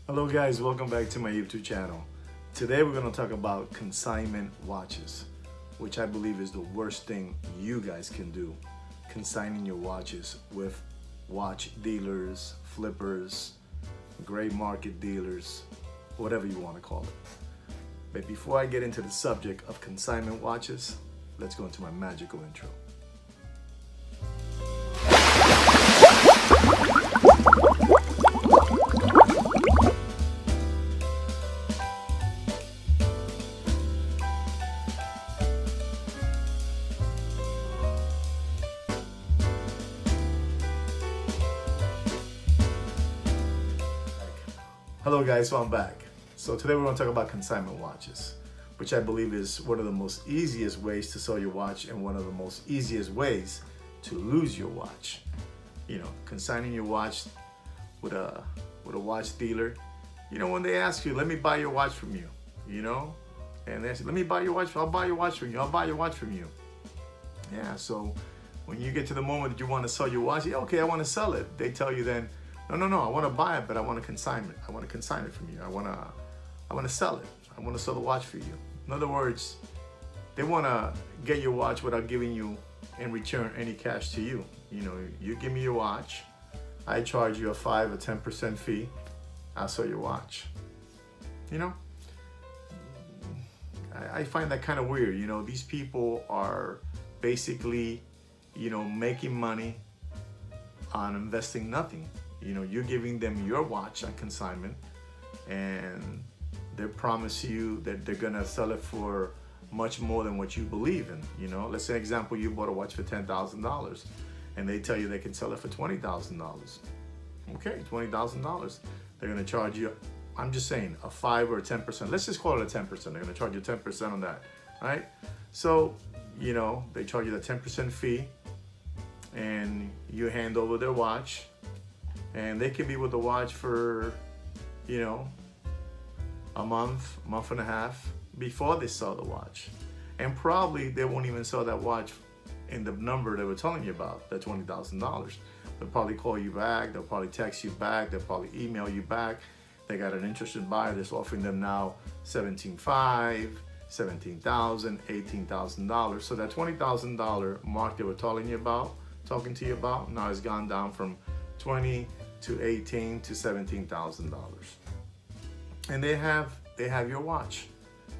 Hello guys, welcome back to my YouTube channel. Today we're going to talk about consignment watches, which I believe is the worst thing you guys can do. Consigning your watches with watch dealers, flippers, gray market dealers, whatever you want to call it. But before I get into the subject of consignment watches, let's go into my magical intro. Hello guys, so I'm back. So today we're going to talk about consignment watches, which I believe is one of the most easiest ways to sell your watch and one of the most easiest ways to lose your watch. You know, consigning your watch with a watch dealer. You know, when they ask you, let me buy your watch from you, you know, and they say, let me buy your watch, I'll buy your watch from you, I'll buy your watch from you. Yeah, so when you get to the moment that you want to sell your watch, yeah, okay, I want to sell it. They tell you then, no, I want to buy it, but I want to consign it. I want to consign it from you. I want to sell it. I want to sell the watch for you. In other words, they want to get your watch without giving you in return any cash to you. You know, you give me your watch, I charge you a 5 or 10% fee, I'll sell your watch. You know, I find that kind of weird. You know, these people are basically, you know, making money on investing nothing. You know, you're giving them your watch on consignment and they promise you that they're gonna sell it for much more than what you believe in. You know, let's say example, you bought a watch for $10,000 and they tell you they can sell it for $20,000. Okay, $20,000. They're gonna charge you, I'm just saying, a 5 or 10%. Let's just call it a 10%. They're gonna charge you 10% on that, right? So, you know, they charge you the 10% fee and you hand over their watch. And they can be with the watch for, you know, a month and a half before they sell the watch. And probably they won't even sell that watch in the number they were telling you about, that $20,000. They'll probably call you back, they'll probably text you back, they'll probably email you back. They got an interested buyer that's offering them now $17,500, $17,000, $18,000. So that $20,000 mark they were talking to you about, now has gone down from 20 to 18 to $17,000. And they have your watch.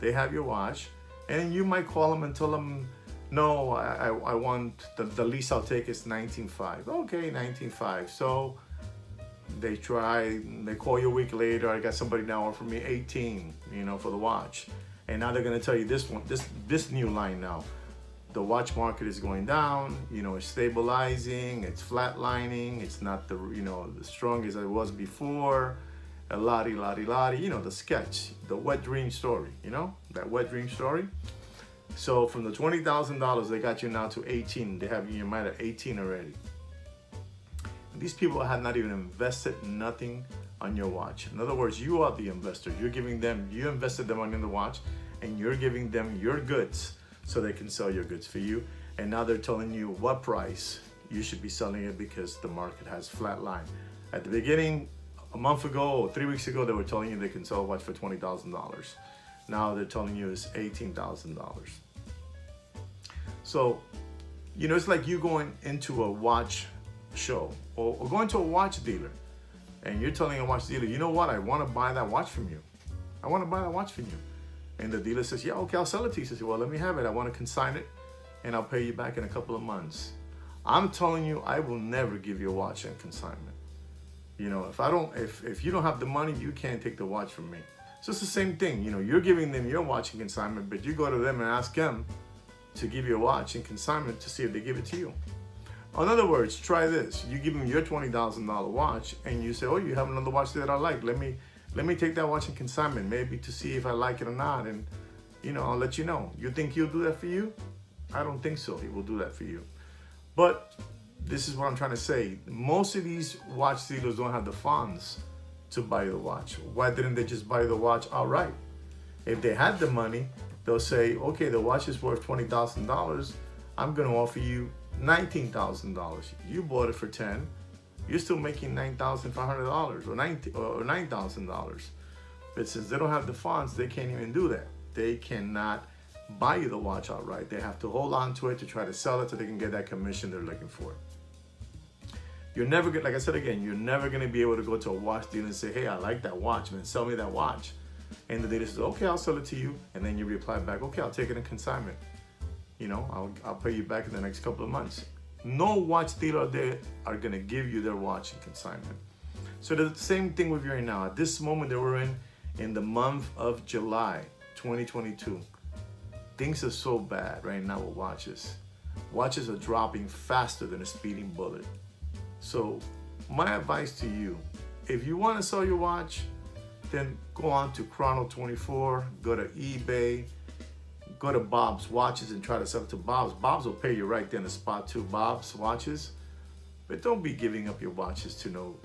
They have your watch, and you might call them and tell them, no, I want the least I'll take is $19,500. Okay, $19,500. So they call you a week later. I got somebody now offering me $18,000, you know, for the watch. And now they're gonna tell you this new line now. The watch market is going down, you know, it's stabilizing, it's flatlining, it's not the, you know, the strong as it was before, a lottie, you know, the sketch, the wet dream story, you know, that wet dream story. So from the $20,000, they got you now to 18, they have you in your mind at 18 already. And these people have not even invested nothing on your watch. In other words, you are the investor. You invested the money in the watch and you're giving them your goods so they can sell your goods for you. And now they're telling you what price you should be selling it because the market has flatlined. At the beginning, a month ago or 3 weeks ago, they were telling you they can sell a watch for $20,000. Now they're telling you it's $18,000. So, you know, it's like you going into a watch show or going to a watch dealer and you're telling a watch dealer, you know what, I want to buy that watch from you. I want to buy that watch from you. And the dealer says, yeah, okay, I'll sell it to you. He says, well, let me have it. I want to consign it and I'll pay you back in a couple of months. I'm telling you, I will never give you a watch in consignment. You know, if you don't have the money, you can't take the watch from me. So it's the same thing. You know, you're giving them your watch in consignment, but you go to them and ask them to give you a watch in consignment to see if they give it to you. In other words, try this. You give them your $20,000 watch and you say, oh, you have another watch that I like. Let me take that watch in consignment, maybe to see if I like it or not, and you know, I'll let you know. You think he'll do that for you? I don't think so. He will do that for you. But this is what I'm trying to say. Most of these watch dealers don't have the funds to buy the watch. Why didn't they just buy the watch outright? If they had the money, they'll say, okay, the watch is worth $20,000. I'm going to offer you $19,000. You bought it for 10. you're still making $9,500 or $9,000. But since they don't have the funds, they can't even do that. They cannot buy you the watch outright. They have to hold on to it to try to sell it so they can get that commission they're looking for. You're never gonna, like I said again, you're never gonna be able to go to a watch dealer and say, hey, I like that watch, man, sell me that watch. And the dealer says, okay, I'll sell it to you. And then you reply back, okay, I'll take it in consignment. You know, I'll pay you back in the next couple of months. No watch dealer there are gonna give you their watch in consignment. So the same thing with you right now. At this moment that we're in the month of July 2022, things are so bad right now with watches. Watches are dropping faster than a speeding bullet. So my advice to you, if you want to sell your watch, then go on to Chrono24, go to eBay, go to Bob's Watches and try to sell it to Bob's. Bob's will pay you right there in the spot too, Bob's Watches. But don't be giving up your watches to no,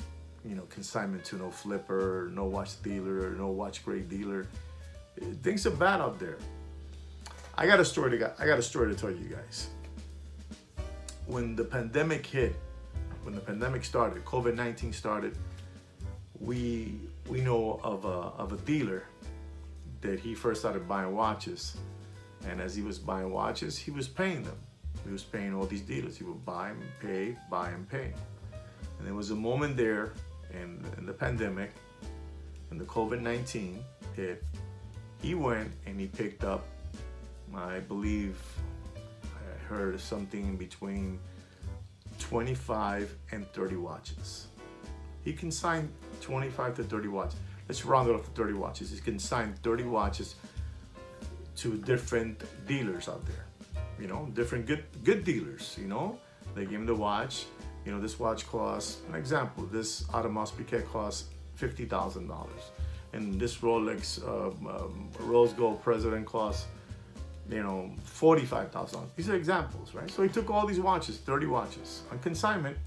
consignment to no flipper, no watch dealer, no watch grade dealer. Things are bad out there. I got a story to tell you guys. When the pandemic hit, when the pandemic started, COVID-19 started, we know of a dealer that he first started buying watches. And as he was buying watches, he was paying them. He was paying all these dealers. He would buy and pay, buy and pay. And there was a moment there in the pandemic, and the COVID-19 hit, he went and he picked up, I believe, I heard something in between 25 and 30 watches. He consigned 25 to 30 watches. Let's round it up to 30 watches. He consigned 30 watches to different dealers out there. Different good dealers, They gave him the watch. This watch costs, an example, this Audemars Piguet costs $50,000. And this Rolex Rose Gold President costs, $45,000. These are examples, right? So he took all these watches, 30 watches, on consignment.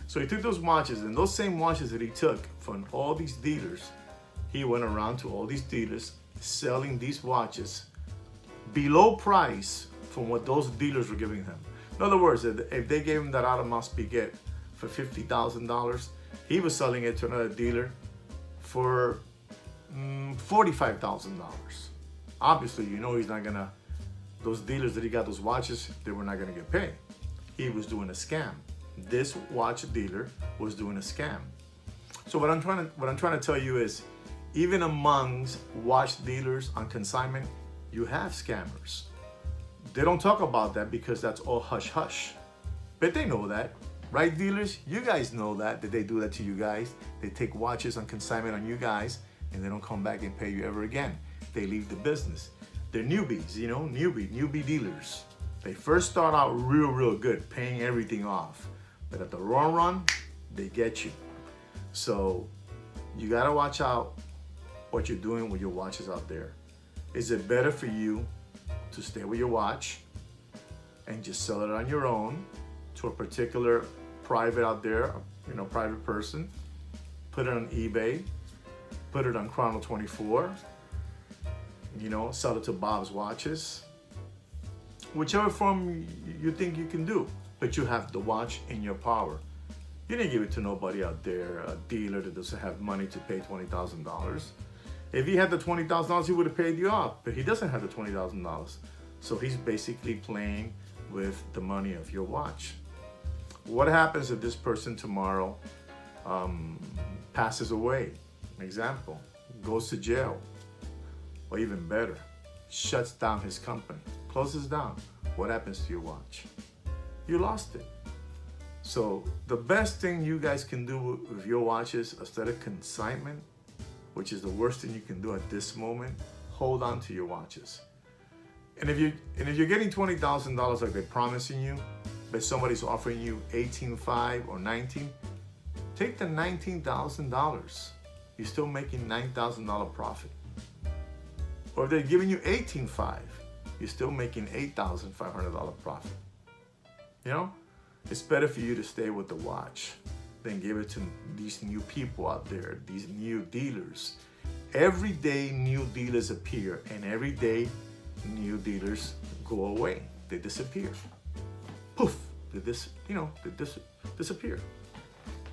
So he took those watches, and those same watches that he took from all these dealers, he went around to all these dealers selling these watches below price from what those dealers were giving him. In other words, if they gave him that Audemars Piguet for $50,000, he was selling it to another dealer for $45,000. Obviously, he's not gonna, those dealers that he got those watches, they were not gonna get paid. He was doing a scam. This watch dealer was doing a scam. So what I'm trying to tell you is, even amongst watch dealers on consignment, you have scammers. They don't talk about that because that's all hush hush. But they know that, right, dealers? You guys know that they do that to you guys. They take watches on consignment on you guys, and they don't come back and pay you ever again. They leave the business. They're newbies, newbie dealers. They first start out real good, paying everything off. But at the long run, they get you. So you gotta watch out what you're doing with your watches out there. Is it better for you to stay with your watch and just sell it on your own to a particular private out there, private person, put it on eBay, put it on Chrono24, sell it to Bob's Watches, whichever form you think you can do, but you have the watch in your power. You didn't give it to nobody out there, a dealer that doesn't have money to pay $20,000. If he had the $20,000, he would have paid you off, but he doesn't have the $20,000. So he's basically playing with the money of your watch. What happens if this person tomorrow passes away? Example, goes to jail, or even better, shuts down his company, closes down. What happens to your watch? You lost it. So the best thing you guys can do with your watches, instead of consignment, which is the worst thing you can do at this moment, hold on to your watches. And if you're getting $20,000 like they're promising you, but somebody's offering you $18,500 or $19,000, take the $19,000. You're still making $9,000 profit. Or if they're giving you $18,500, you're still making $8,500 profit. It's better for you to stay with the watch than give it to these new people out there, these new dealers. Every day new dealers appear, and every day new dealers go away. They disappear. Poof! disappear.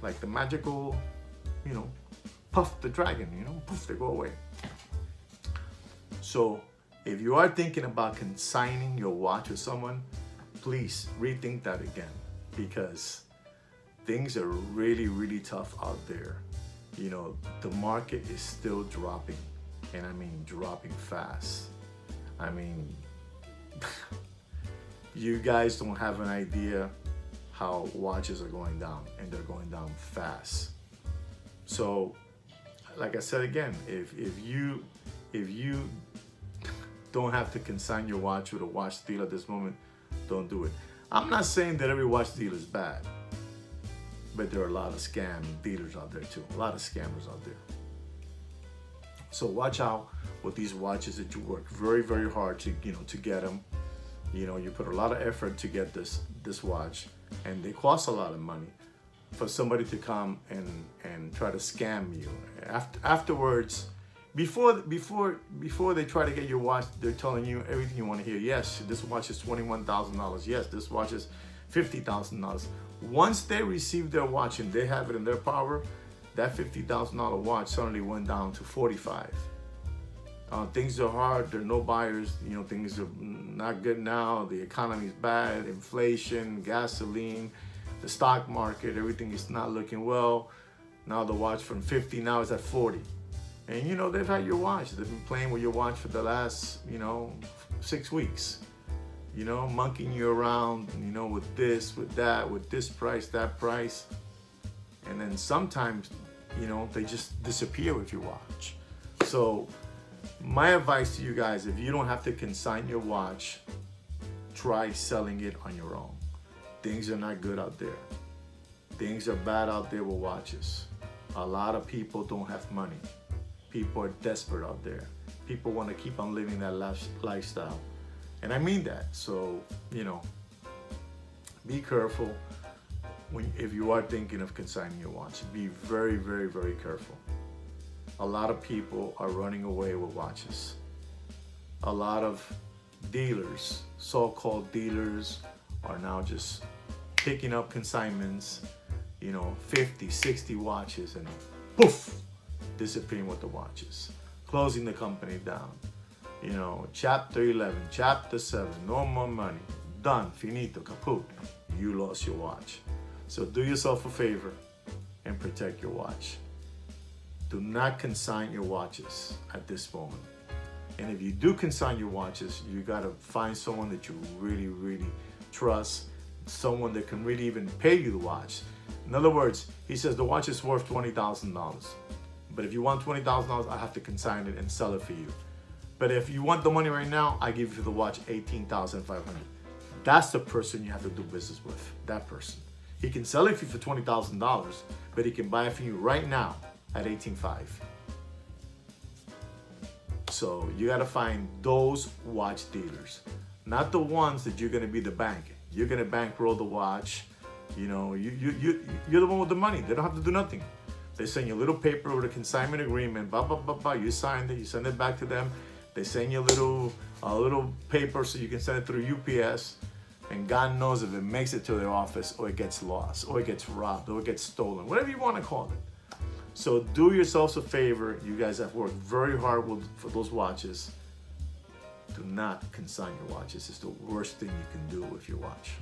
Like the magical, you know, Puff the dragon, you know, poof, they go away. So if you are thinking about consigning your watch with someone, please rethink that again, because things are really, really tough out there. You know, the market is still dropping, and I mean dropping fast. I mean, you guys don't have an idea how watches are going down, and they're going down fast. So, like I said again, if you don't have to consign your watch with a watch dealer at this moment, don't do it. I'm not saying that every watch dealer is bad, but there are a lot of scam dealers out there too, a lot of scammers out there. So watch out with these watches that you work very, very hard to, you know, to get them. You know, you put a lot of effort to get this watch, and they cost a lot of money. For somebody to come and try to scam you afterwards, before they try to get your watch, they're telling you everything you want to hear. Yes, this watch is $21,000. Yes, this watch is $50,000. Once they receive their watch and they have it in their power, that $50,000 watch suddenly went down to $45,000. Things are hard. There are no buyers. You know, things are not good now. The economy's bad. Inflation, gasoline, the stock market, everything is not looking well. Now the watch from 50 now is at 40. And you know, they've had your watch. They've been playing with your watch for the last, you know, 6 weeks. You know, monkeying you around, you know, with this, with that, with this price, that price. And then sometimes, you know, they just disappear with your watch. So my advice to you guys, if you don't have to consign your watch, try selling it on your own. Things are not good out there. Things are bad out there with watches. A lot of people don't have money. People are desperate out there. People want to keep on living that lifestyle. And I mean that. So, you know, be careful if you are thinking of consigning your watch. Be very, very, very careful. A lot of people are running away with watches. A lot of dealers, so-called dealers, are now just picking up consignments, you know, 50, 60 watches, and poof, disappearing with the watches, closing the company down. You know, chapter 11, chapter 7, no more money, done, finito, kaput, you lost your watch. So do yourself a favor and protect your watch. Do not consign your watches at this moment. And if you do consign your watches, you gotta find someone that you really, really trust, someone that can really even pay you the watch. In other words, he says the watch is worth $20,000. But if you want $20,000, I have to consign it and sell it for you. But if you want the money right now, I give you the watch $18,500. That's the person you have to do business with, that person. He can sell it for you for $20,000, but he can buy it for you right now at $18,500. So you gotta find those watch dealers, not the ones that you're gonna be the bank. You're gonna bankroll the watch. You know, you're the one with the money. They don't have to do nothing. They send you a little paper with a consignment agreement, blah, blah, blah, blah. You signed it, you send it back to them. They send you a little paper so you can send it through UPS. And God knows if it makes it to their office, or it gets lost, or it gets robbed, or it gets stolen, whatever you want to call it. So do yourselves a favor. You guys have worked very hard for those watches. Do not consign your watches. It's the worst thing you can do with your watch.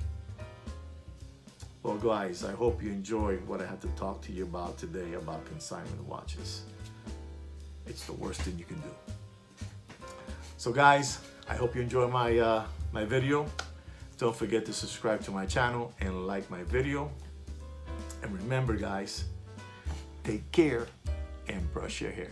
Well, guys, I hope you enjoyed what I had to talk to you about today about consignment watches. It's the worst thing you can do. So, guys, I hope you enjoy my video. Don't forget to subscribe to my channel and like my video. And remember, guys, take care and brush your hair.